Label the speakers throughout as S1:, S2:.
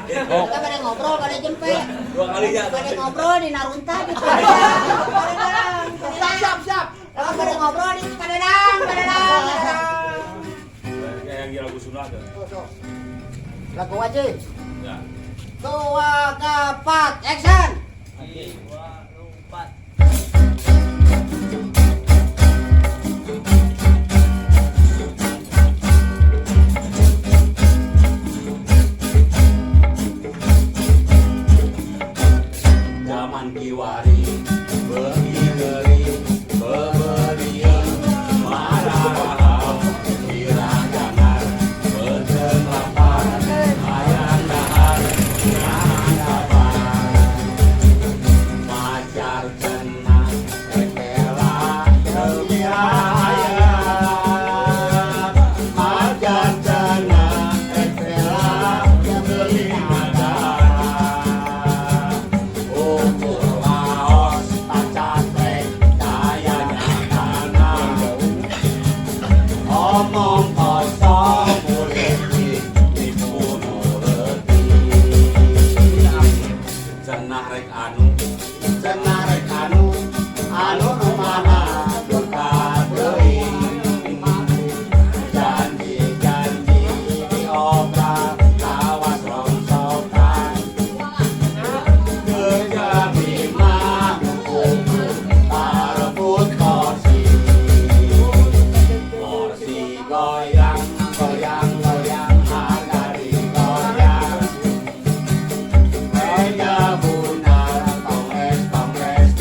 S1: Kita pada ngobrol, pada jempet.
S2: 2 kalinya.
S1: Pada ngobrol di Narunta di Siap. Pada ngobrol di Padedang.
S2: Kayak yang lagu Sunda tuh.
S1: Lagu wajib.
S2: Ya.
S1: 2, 4, action.
S3: 4.
S2: Zaman kiwari berdiri berberian marah kira jangan berjelapan ayam dahar nahan kabar macar kena rekela kewiraya macar kena rekela kewiraya omong kosong murid dibunuh letih cenah rek anu rumaha duka teuing janji diobral lawas rongsokan kejabi mah parebut kursi goyang harga digoyang meja bunar kongres beres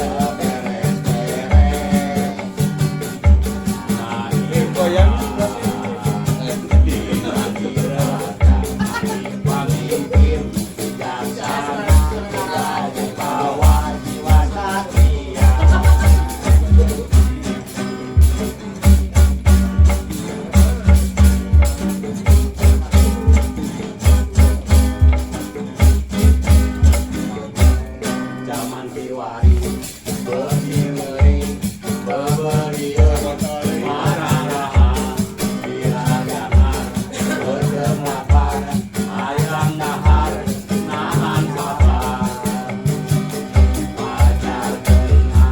S2: nah ini goyang pemimpin bijaksana jadi bawa jiwa satria zaman kiwari berdiri berberian marah kira-kira bergelapan ayam dahar nahan kabar pacar kena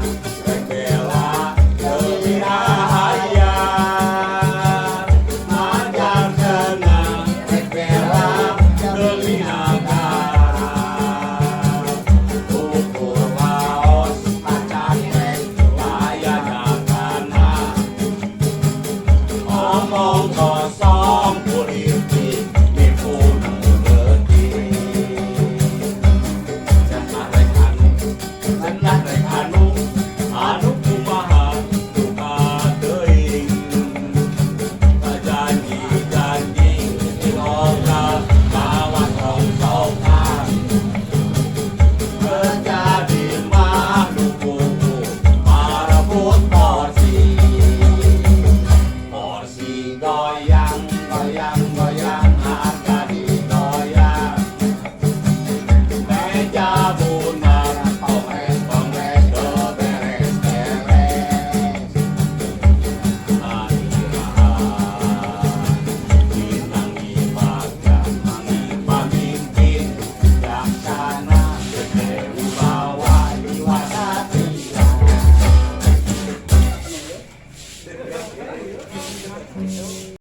S2: rekela kewirahaya pacar kena rekela kewirahaya omong kosong politik dibunuh letih cenah rek anu kumaha duka teuing janji diobral lawan rongsokan menjadi makhluk parebut porsi goyang harga digoyang meja bunar kongres beres bintang dibagang pemimpin bijaksana dewi bawa jiwa satria